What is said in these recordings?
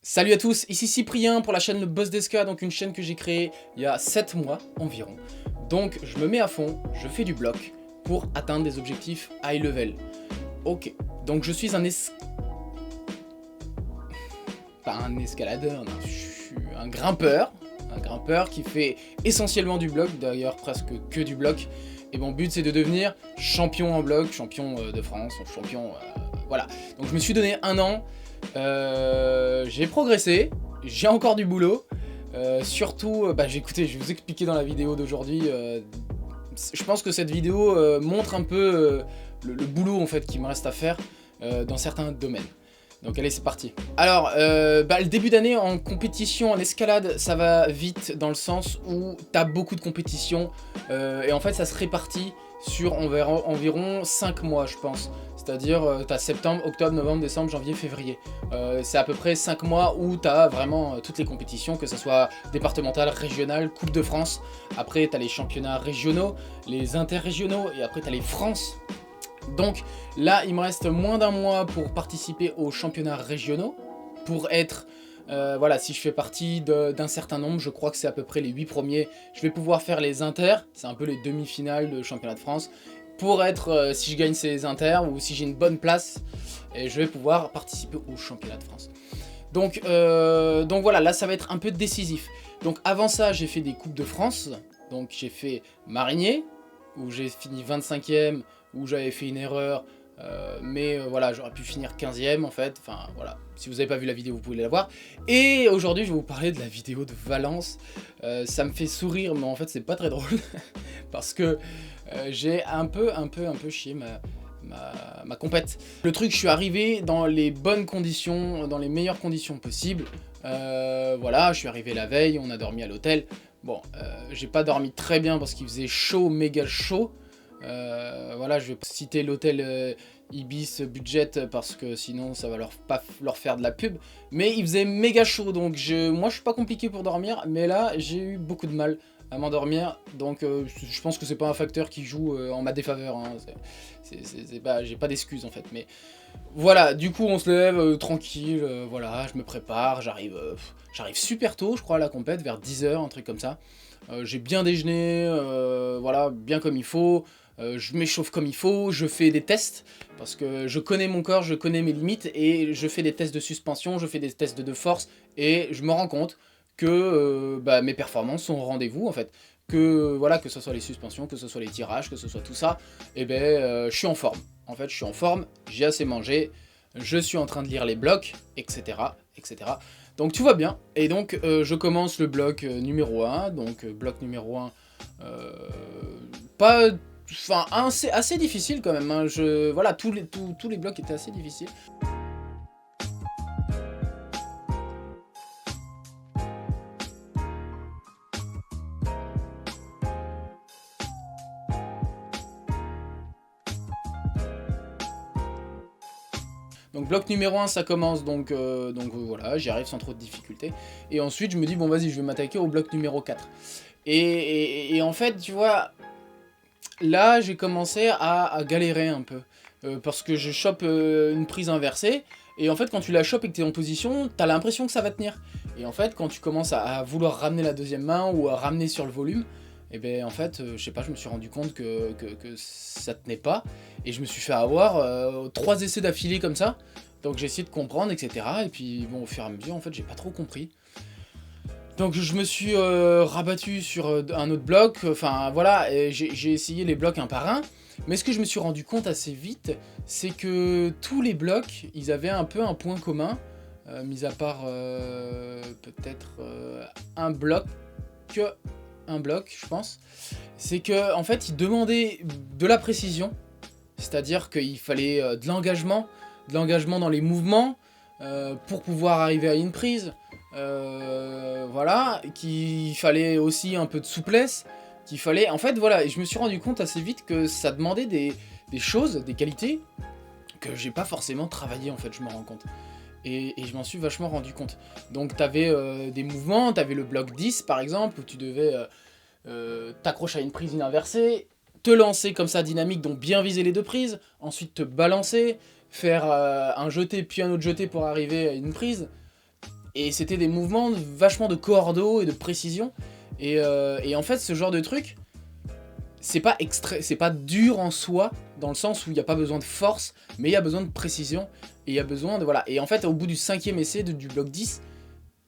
Salut à tous, ici Cyprien pour la chaîne Le Boss d'Esca, donc une chaîne que j'ai créée il y a 7 mois environ. Donc je me mets à fond, je fais du bloc pour atteindre des objectifs high level. Ok, donc je suis pas un escaladeur, non, je suis un grimpeur qui fait essentiellement du bloc, d'ailleurs presque que du bloc. Et mon but c'est de devenir champion en bloc, champion de France, champion... voilà, donc je me suis donné un an. J'ai progressé, j'ai encore du boulot, surtout, écoutez, je vais vous expliquer dans la vidéo d'aujourd'hui, je pense que cette vidéo montre un peu le boulot en fait qui me reste à faire dans certains domaines. Donc allez, c'est parti. Alors, le début d'année en compétition, en escalade, ça va vite dans le sens où t'as beaucoup de compétitions et en fait ça se répartit sur environ 5 mois je pense. C'est-à-dire, t'as septembre, octobre, novembre, décembre, janvier, février. C'est à peu près 5 mois où t'as vraiment toutes les compétitions, que ce soit départementales, régionales, Coupe de France. Après, t'as les championnats régionaux, les interrégionaux, et après t'as les France. Donc là, il me reste moins d'un mois pour participer aux championnats régionaux, pour être... voilà, si je fais partie d'un certain nombre, je crois que c'est à peu près les 8 premiers, je vais pouvoir faire les inters, c'est un peu les demi-finales de championnat de France, pour être, si je gagne ces inters, ou si j'ai une bonne place, et je vais pouvoir participer au championnat de France. Donc voilà, là ça va être un peu décisif. Donc avant ça, j'ai fait des Coupes de France, donc j'ai fait Marigné, où j'ai fini 25e, où j'avais fait une erreur, voilà, j'aurais pu finir 15e en fait, enfin voilà, si vous n'avez pas vu la vidéo vous pouvez la voir. Et aujourd'hui je vais vous parler de la vidéo de Valence. Ça me fait sourire mais en fait c'est pas très drôle, parce que j'ai un peu chié ma compète. Le truc, je suis arrivé dans les bonnes conditions, dans les meilleures conditions possibles. Voilà, je suis arrivé la veille, on a dormi à l'hôtel. Bon, j'ai pas dormi très bien parce qu'il faisait chaud, méga chaud. Voilà, je vais citer l'hôtel Ibis Budget parce que sinon ça va pas leur faire de la pub. Mais il faisait méga chaud, donc moi je suis pas compliqué pour dormir, mais là j'ai eu beaucoup de mal à m'endormir, donc je pense que c'est pas un facteur qui joue en ma défaveur, hein. J'ai pas d'excuses en fait, mais voilà, du coup on se lève tranquille, voilà, je me prépare, j'arrive super tôt je crois à la compète, vers 10 h, un truc comme ça. J'ai bien déjeuné, voilà, bien comme il faut, je m'échauffe comme il faut, je fais des tests, parce que je connais mon corps, je connais mes limites, et je fais des tests de suspension, je fais des tests de force, et je me rends compte que mes performances sont au rendez-vous en fait. Que voilà, que ce soit les suspensions, que ce soit les tirages, que ce soit tout ça, et je suis en forme. En fait, je suis en forme, j'ai assez mangé, je suis en train de lire les blocs, etc. etc. Donc tout va bien, et donc je commence le bloc numéro 1, donc bloc numéro 1, pas... Enfin, assez difficile quand même, hein. Voilà, tous les blocs étaient assez difficiles. Donc bloc numéro 1 ça commence, donc voilà, j'y arrive sans trop de difficultés. Et ensuite je me dis bon vas-y, je vais m'attaquer au bloc numéro 4. Et en fait tu vois, là j'ai commencé à galérer un peu. Parce que je chope une prise inversée, et en fait quand tu la chopes et que tu es en position, t'as l'impression que ça va tenir. Et en fait quand tu commences à vouloir ramener la deuxième main ou à ramener sur le volume, et ben en fait, je sais pas, je me suis rendu compte que ça tenait pas, et je me suis fait avoir 3 essais d'affilée comme ça, donc j'ai essayé de comprendre, etc. Et puis bon, au fur et à mesure, en fait, j'ai pas trop compris. Donc je me suis rabattu sur un autre bloc, enfin voilà, et j'ai essayé les blocs un par un, mais ce que je me suis rendu compte assez vite, c'est que tous les blocs, ils avaient un peu un point commun, mis à part peut-être un bloc, je pense, c'est que en fait, ils demandaient de la précision, c'est-à-dire qu'il fallait de l'engagement dans les mouvements pour pouvoir arriver à une prise. Voilà, qu'il fallait aussi un peu de souplesse, qu'il fallait... En fait, voilà, et je me suis rendu compte assez vite que ça demandait des choses, des qualités, que j'ai pas forcément travaillé, en fait, je me rends compte. Et je m'en suis vachement rendu compte. Donc t'avais des mouvements, t'avais le bloc 10 par exemple, où tu devais t'accrocher à une prise inversée, te lancer comme ça dynamique, donc bien viser les deux prises, ensuite te balancer, faire un jeté puis un autre jeté pour arriver à une prise. Et c'était des mouvements vachement de cordeau et de précision. Et en fait, ce genre de truc, c'est pas dur en soi, dans le sens où il n'y a pas besoin de force, mais il y a besoin de précision, et il y a besoin de... Voilà. Et en fait, au bout du 5e essai du bloc 10,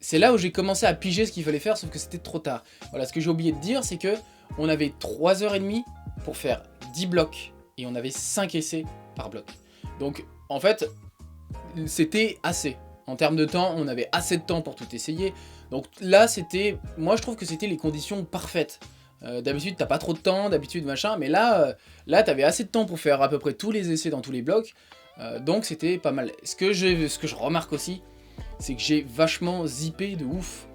c'est là où j'ai commencé à piger ce qu'il fallait faire, sauf que c'était trop tard. Voilà, ce que j'ai oublié de dire, c'est que on avait 3h30 pour faire 10 blocs, et on avait 5 essais par bloc. Donc, en fait, c'était assez. En termes de temps, on avait assez de temps pour tout essayer. Donc là, c'était... Moi, je trouve que c'était les conditions parfaites. D'habitude, t'as pas trop de temps, d'habitude, machin, mais là, t'avais assez de temps pour faire à peu près tous les essais dans tous les blocs. Donc c'était pas mal. Ce que je remarque aussi, c'est que j'ai vachement zippé de ouf.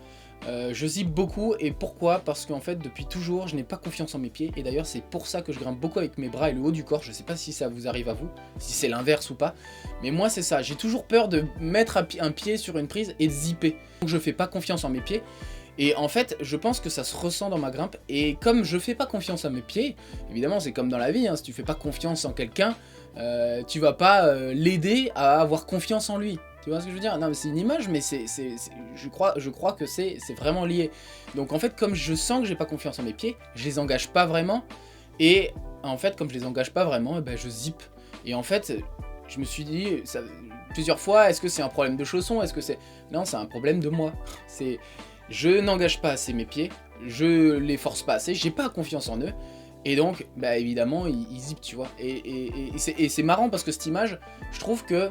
Je zippe beaucoup, et pourquoi? Parce qu'en fait, depuis toujours, je n'ai pas confiance en mes pieds, et d'ailleurs, c'est pour ça que je grimpe beaucoup avec mes bras et le haut du corps. Je sais pas si ça vous arrive à vous, si c'est l'inverse ou pas, mais moi, c'est ça. J'ai toujours peur de mettre un pied sur une prise et de zipper. Donc je fais pas confiance en mes pieds, et en fait, je pense que ça se ressent dans ma grimpe, et comme je fais pas confiance à mes pieds, évidemment, c'est comme dans la vie, hein, si tu fais pas confiance en quelqu'un, tu vas pas l'aider à avoir confiance en lui. Tu vois ce que je veux dire? Non, mais c'est une image, mais je crois que c'est vraiment lié. Donc en fait, comme je sens que j'ai pas confiance en mes pieds, je les engage pas vraiment. Et en fait, comme je les engage pas vraiment, eh ben, je zippe. Et en fait, je me suis dit plusieurs fois, est-ce que c'est un problème de chaussons? Est-ce que c'est... Non, c'est un problème de moi. Je n'engage pas assez mes pieds, je les force pas assez, j'ai pas confiance en eux. Et donc, bah évidemment, ils zippent, tu vois. Et c'est marrant parce que cette image, je trouve que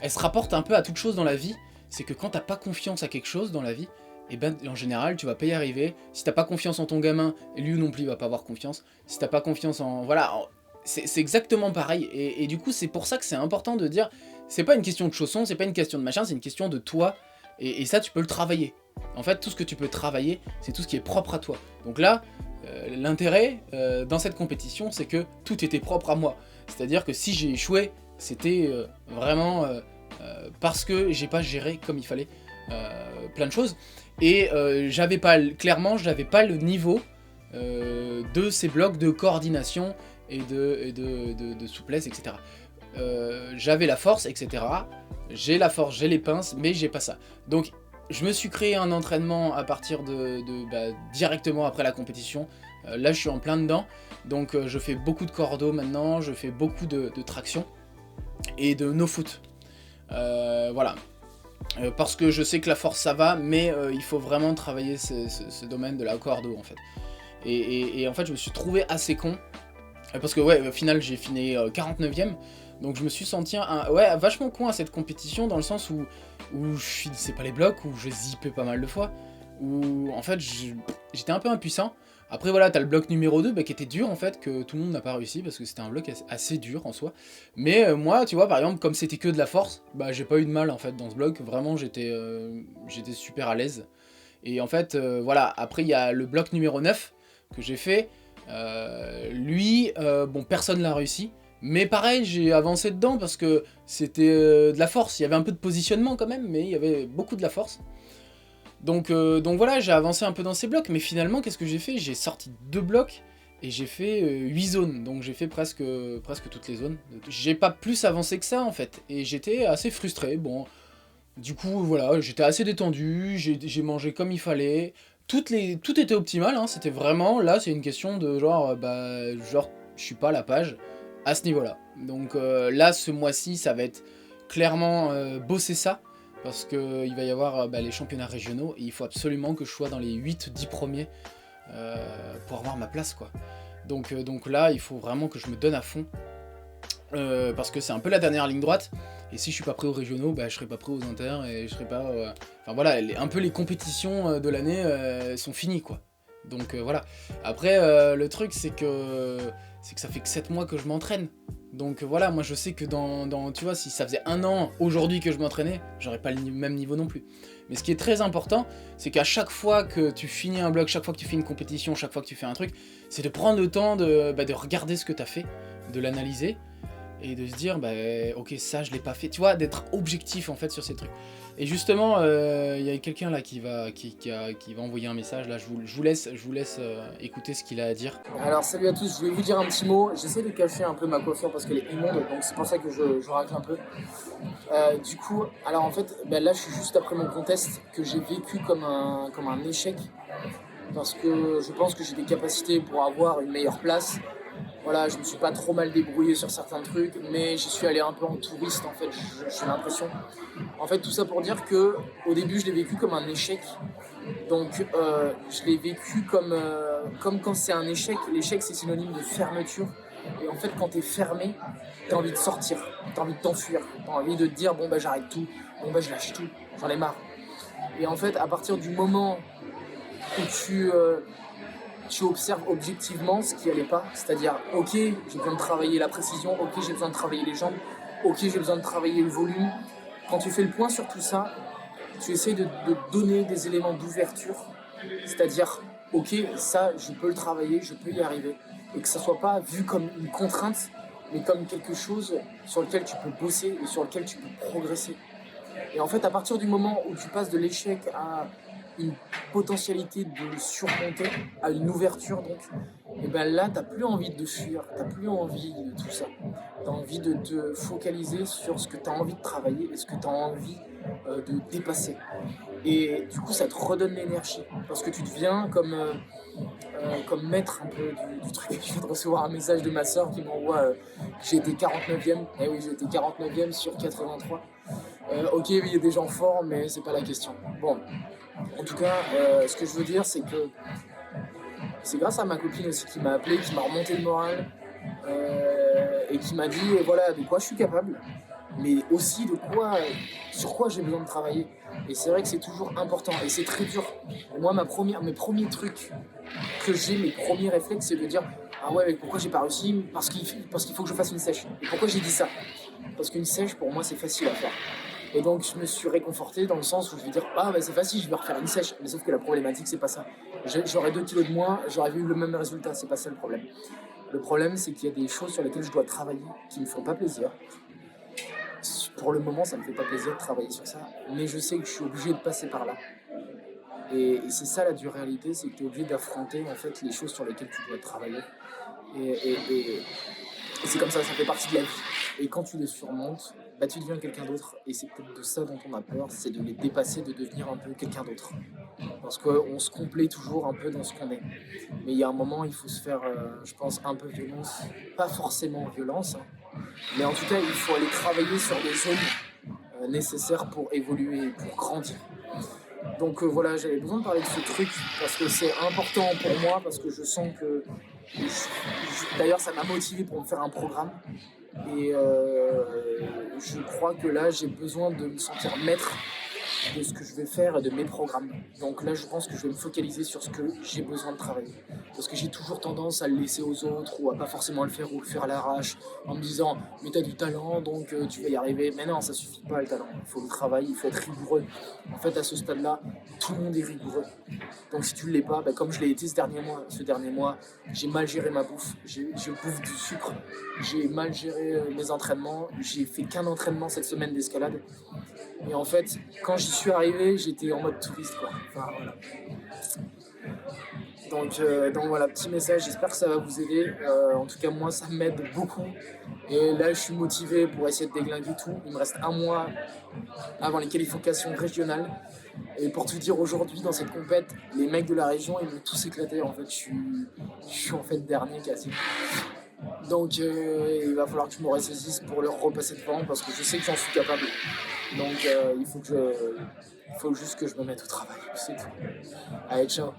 elle se rapporte un peu à toute chose dans la vie. C'est que quand t'as pas confiance à quelque chose dans la vie, et ben en général tu vas pas y arriver. Si t'as pas confiance en ton gamin, lui non plus il va pas avoir confiance. Si t'as pas confiance en... Voilà, c'est exactement pareil. Et du coup c'est pour ça que c'est important de dire, c'est pas une question de chaussons, c'est pas une question de machin, c'est une question de toi. Et ça tu peux le travailler. En fait tout ce que tu peux travailler, c'est tout ce qui est propre à toi. Donc là, l'intérêt dans cette compétition, c'est que tout était propre à moi. C'est-à-dire que si j'ai échoué, c'était vraiment parce que j'ai pas géré comme il fallait plein de choses. Et clairement, j'avais pas le niveau de ces blocs de coordination et de souplesse, etc. J'avais la force, etc. J'ai la force, j'ai les pinces, mais j'ai pas ça. Donc je me suis créé un entraînement à partir directement après la compétition. Là je suis en plein dedans, donc je fais beaucoup de cordeau maintenant, je fais beaucoup de traction et de no-foot. Voilà. Parce que je sais que la force ça va, mais il faut vraiment travailler ce domaine de la cordeau en fait. Et en fait je me suis trouvé assez con, parce que ouais, au final j'ai fini 49ème, donc je me suis senti vachement con à cette compétition, dans le sens où je finissais pas les blocs, où je zippais pas mal de fois, où en fait j'étais un peu impuissant. Après voilà, t'as le bloc numéro 2 qui était dur en fait, que tout le monde n'a pas réussi, parce que c'était un bloc assez dur en soi. Mais moi, tu vois, par exemple, comme c'était que de la force, bah j'ai pas eu de mal en fait dans ce bloc, vraiment j'étais super à l'aise. Et en fait, voilà, après il y a le bloc numéro 9 que j'ai fait, lui, bon personne l'a réussi. Mais pareil, j'ai avancé dedans parce que c'était de la force, il y avait un peu de positionnement quand même, mais il y avait beaucoup de la force. Donc voilà, j'ai avancé un peu dans ces blocs, mais finalement, qu'est-ce que j'ai fait? J'ai sorti 2 blocs, et j'ai fait 8 zones, donc j'ai fait presque toutes les zones. J'ai pas plus avancé que ça, en fait, et j'étais assez frustré. Bon, du coup, voilà, j'étais assez détendu, j'ai mangé comme il fallait, tout était optimal, hein, c'était vraiment, là, c'est une question de genre, je suis pas à la page, à ce niveau-là. Donc là, ce mois-ci, ça va être clairement bosser ça, parce qu'il va y avoir les championnats régionaux, et il faut absolument que je sois dans les 8-10 premiers pour avoir ma place, quoi. Donc là, il faut vraiment que je me donne à fond, parce que c'est un peu la dernière ligne droite, et si je suis pas prêt aux régionaux, je serai pas prêt aux inter, et je serai pas... Enfin voilà, un peu les compétitions de l'année sont finies, quoi. Donc voilà. Après, le truc, c'est que ça fait que 7 mois que je m'entraîne. Donc voilà, moi je sais que tu vois, si ça faisait 1 an aujourd'hui que je m'entraînais, j'aurais pas le même niveau non plus. Mais ce qui est très important, c'est qu'à chaque fois que tu finis un bloc, chaque fois que tu fais une compétition, chaque fois que tu fais un truc, c'est de prendre le temps de regarder ce que tu as fait, de l'analyser, et de se dire bah ok, ça je l'ai pas fait, tu vois, d'être objectif en fait sur ces trucs. Et justement, il y a quelqu'un là qui va envoyer un message là, je vous laisse écouter ce qu'il a à dire. Alors salut à tous, je voulais vous dire un petit mot. J'essaie de cacher un peu ma coiffure parce qu'elle est immonde, donc c'est pour ça que je racle un peu. Du coup, alors en fait, là je suis juste après mon contest que j'ai vécu comme un échec parce que je pense que j'ai des capacités pour avoir une meilleure place. Voilà, je me suis pas trop mal débrouillé sur certains trucs, mais j'y suis allé un peu en touriste en fait, j'ai l'impression. En fait, tout ça pour dire que au début, je l'ai vécu comme un échec. Donc, je l'ai vécu comme quand c'est un échec. L'échec, c'est synonyme de fermeture. Et en fait, quand t'es fermé, t'as envie de sortir, t'as envie de t'enfuir, t'as envie de te dire bon j'arrête tout, je lâche tout, j'en ai marre. Et en fait, à partir du moment où tu observes objectivement ce qui allait pas, c'est-à-dire ok, j'ai besoin de travailler la précision, ok, j'ai besoin de travailler les jambes, ok, j'ai besoin de travailler le volume. Quand tu fais le point sur tout ça, tu essaies de donner des éléments d'ouverture, c'est-à-dire ok, ça je peux le travailler, je peux y arriver, et que ça soit pas vu comme une contrainte, mais comme quelque chose sur lequel tu peux bosser et sur lequel tu peux progresser. Et en fait, à partir du moment où tu passes de l'échec à une potentialité de surmonter, à une ouverture donc, et là t'as plus envie de fuir, t'as plus envie de tout ça. T'as envie de te focaliser sur ce que t'as envie de travailler et ce que t'as envie de dépasser. Et du coup ça te redonne l'énergie parce que tu deviens comme maître un peu du truc. Je viens de recevoir un message de ma soeur qui m'envoie j'ai été 49e. Eh oui, j'ai été 49e sur 83. Ok, oui, il y a des gens forts, mais c'est pas la question. Bon, en tout cas, ce que je veux dire, c'est que c'est grâce à ma copine aussi qui m'a appelé, qui m'a remonté le moral et qui m'a dit voilà de quoi je suis capable, mais aussi sur quoi j'ai besoin de travailler. Et c'est vrai que c'est toujours important et c'est très dur. Et moi, mes premiers trucs que j'ai, mes premiers réflexes, c'est de dire ah ouais, mais pourquoi j'ai pas réussi ? Parce qu'il faut que je fasse une sèche. Et pourquoi j'ai dit ça ? Parce qu'une sèche, pour moi, c'est facile à faire. Et donc je me suis réconforté dans le sens où je vais dire ah c'est facile, je vais refaire une sèche. Mais sauf que la problématique c'est pas ça. J'aurais 2 kilos de moins, j'aurais eu le même résultat, c'est pas ça le problème. Le problème c'est qu'il y a des choses sur lesquelles je dois travailler qui me font pas plaisir. Pour le moment ça me fait pas plaisir de travailler sur ça, mais je sais que je suis obligé de passer par là. Et c'est ça la dure réalité, c'est que tu es obligé d'affronter en fait les choses sur lesquelles tu dois travailler. Et c'est comme ça fait partie de la vie. Et quand tu les surmontes, tu deviens quelqu'un d'autre. Et c'est peut-être de ça dont on a peur, c'est de les dépasser, de devenir un peu quelqu'un d'autre. Parce qu'on se complaît toujours un peu dans ce qu'on est. Mais il y a un moment, il faut se faire, je pense, un peu violence. Pas forcément violence, mais en tout cas, il faut aller travailler sur des zones nécessaires pour évoluer, pour grandir. Donc voilà, j'avais besoin de parler de ce truc parce que c'est important pour moi, parce que je sens que... D'ailleurs, ça m'a motivé pour me faire un programme. Et je crois que là, j'ai besoin de me sentir maître de ce que je vais faire et de mes programmes. Donc là, je pense que je vais me focaliser sur ce que j'ai besoin de travailler. Parce que j'ai toujours tendance à le laisser aux autres ou à pas forcément le faire ou le faire à l'arrache en me disant « mais t'as du talent, donc tu vas y arriver ». Mais non, ça suffit pas le talent. Il faut le travail, il faut être rigoureux. En fait, à ce stade-là, tout le monde est rigoureux. Donc si tu ne l'es pas, comme je l'ai été ce dernier mois, j'ai mal géré ma bouffe. Je bouffe du sucre. J'ai mal géré mes entraînements. J'ai fait qu'un entraînement cette semaine d'escalade. Et en fait, quand j'y suis arrivé, j'étais en mode touriste, quoi. Enfin, voilà. Donc voilà, petit message, j'espère que ça va vous aider. En tout cas, moi, ça m'aide beaucoup. Et là, je suis motivé pour essayer de déglinguer tout. Il me reste 1 mois avant les qualifications régionales. Et pour tout dire, aujourd'hui, dans cette compète, les mecs de la région, ils m'ont tous éclaté. En fait, je suis en fait dernier quasi. Donc il va falloir que je me ressaisisse pour leur repasser devant parce que je sais que j'en suis capable. Donc il faut juste que je me mette au travail, c'est tout. Allez, ciao.